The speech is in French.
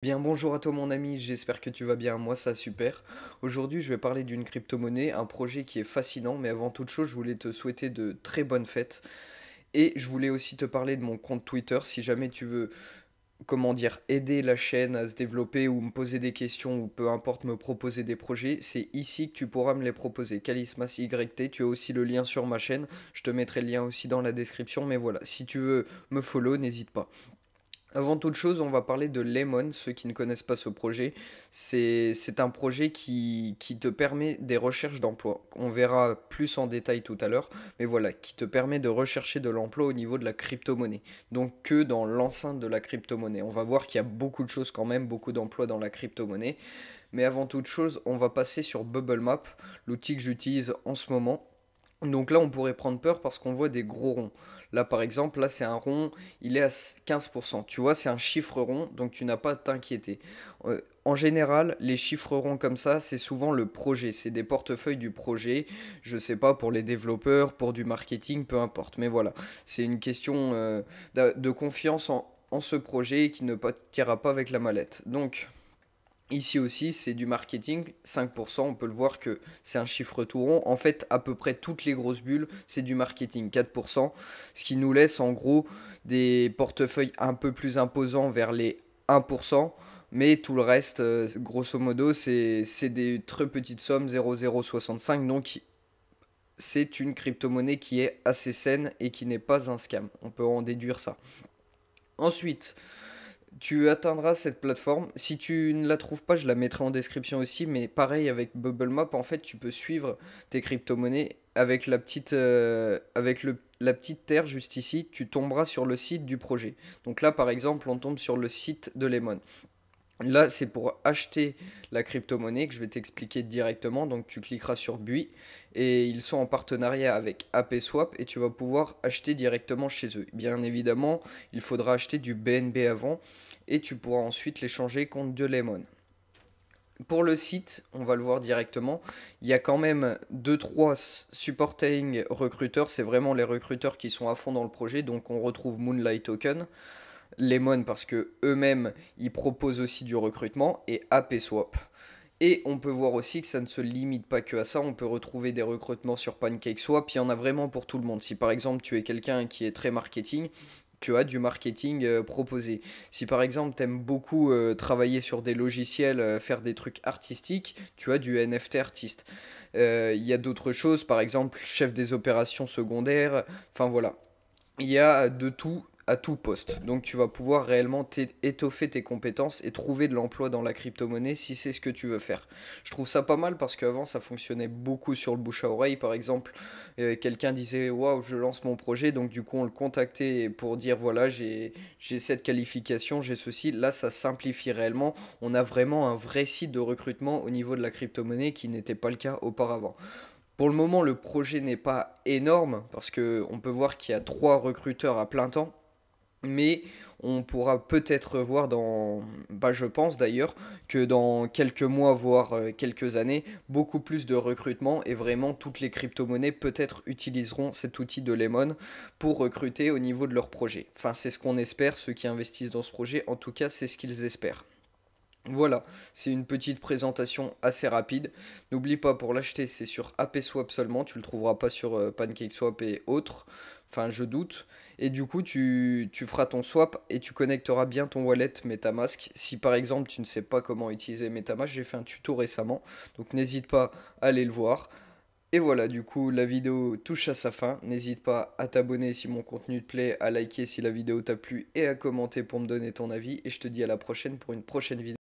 Bien, bonjour à toi mon ami, j'espère que tu vas bien, moi ça super. Aujourd'hui je vais parler d'une crypto-monnaie, un projet qui est fascinant, mais avant toute chose je voulais te souhaiter de très bonnes fêtes. Et je voulais aussi te parler de mon compte Twitter, si jamais tu veux, comment dire, aider la chaîne à se développer ou me poser des questions ou peu importe me proposer des projets, c'est ici que tu pourras me les proposer. Kalismas YT, tu as aussi le lien sur ma chaîne, je te mettrai le lien aussi dans la description, mais voilà, si tu veux me follow, n'hésite pas. Avant toute chose, on va parler de Lemon. Ceux qui ne connaissent pas ce projet, c'est un projet qui te permet des recherches d'emploi. On verra plus en détail tout à l'heure, mais voilà, qui te permet de rechercher de l'emploi au niveau de la crypto-monnaie. Donc que dans l'enceinte de la crypto-monnaie. On va voir qu'il y a beaucoup de choses quand même, beaucoup d'emplois dans la crypto-monnaie. Mais avant toute chose, on va passer sur Bubble Map, l'outil que j'utilise en ce moment. Donc là, on pourrait prendre peur parce qu'on voit des gros ronds. Là, par exemple, là, c'est un rond, il est à 15%. Tu vois, c'est un chiffre rond, donc tu n'as pas à t'inquiéter. En général, les chiffres ronds comme ça, c'est souvent le projet. C'est des portefeuilles du projet. Je sais pas, pour les développeurs, pour du marketing, peu importe. Mais voilà, c'est une question de confiance en ce projet qui ne partira pas avec la mallette. Donc, ici aussi, c'est du marketing, 5%, on peut le voir que c'est un chiffre tout rond. En fait, à peu près toutes les grosses bulles, c'est du marketing, 4%, ce qui nous laisse en gros des portefeuilles un peu plus imposants vers les 1%, mais tout le reste, grosso modo, c'est des très petites sommes, 0,065, donc c'est une crypto-monnaie qui est assez saine et qui n'est pas un scam. On peut en déduire ça. Ensuite, tu atteindras cette plateforme. Si tu ne la trouves pas, je la mettrai en description aussi. Mais pareil avec Bubble Map, en fait, tu peux suivre tes crypto-monnaies avec la petite terre juste ici. Tu tomberas sur le site du projet. Donc là, par exemple, on tombe sur le site de Lemon. Là, c'est pour acheter la crypto-monnaie que je vais t'expliquer directement. Donc, tu cliqueras sur BUI et ils sont en partenariat avec AppSwap et tu vas pouvoir acheter directement chez eux. Bien évidemment, il faudra acheter du BNB avant et tu pourras ensuite l'échanger contre de Lemon. Pour le site, on va le voir directement. Il y a quand même deux trois supporting recruteurs. C'est vraiment les recruteurs qui sont à fond dans le projet. Donc, on retrouve Moonlight Token. Lemon parce que eux-mêmes ils proposent aussi du recrutement et AppSwap. Et on peut voir aussi que ça ne se limite pas que à ça, on peut retrouver des recrutements sur PancakeSwap, il y en a vraiment pour tout le monde. Si par exemple tu es quelqu'un qui est très marketing, tu as du marketing proposé. Si par exemple tu aimes beaucoup travailler sur des logiciels, faire des trucs artistiques, tu as du NFT artiste. Il y a d'autres choses, par exemple chef des opérations secondaires, enfin voilà. Il y a de tout à tout poste. Donc tu vas pouvoir réellement étoffer tes compétences et trouver de l'emploi dans la crypto-monnaie si c'est ce que tu veux faire. Je trouve ça pas mal parce qu'avant ça fonctionnait beaucoup sur le bouche à oreille. Par exemple, quelqu'un disait waouh, je lance mon projet, donc du coup on le contactait pour dire voilà, j'ai cette qualification, j'ai ceci. Là ça simplifie réellement. On a vraiment un vrai site de recrutement au niveau de la crypto-monnaie qui n'était pas le cas auparavant. Pour le moment, le projet n'est pas énorme parce que on peut voir qu'il y a trois recruteurs à plein temps. Mais on pourra peut-être voir dans, bah je pense d'ailleurs, que dans quelques mois, voire quelques années, beaucoup plus de recrutement et vraiment toutes les crypto-monnaies peut-être utiliseront cet outil de Lemon pour recruter au niveau de leur projet. Enfin, c'est ce qu'on espère, ceux qui investissent dans ce projet, en tout cas, c'est ce qu'ils espèrent. Voilà, c'est une petite présentation assez rapide. N'oublie pas, pour l'acheter, c'est sur AppSwap seulement. Tu le trouveras pas sur PancakeSwap et autres. Enfin, je doute. Et du coup, tu feras ton swap et tu connecteras bien ton wallet MetaMask. Si par exemple, tu ne sais pas comment utiliser MetaMask, j'ai fait un tuto récemment. Donc n'hésite pas à aller le voir. Et voilà, du coup, la vidéo touche à sa fin. N'hésite pas à t'abonner si mon contenu te plaît, à liker si la vidéo t'a plu et à commenter pour me donner ton avis. Et je te dis à la prochaine pour une prochaine vidéo.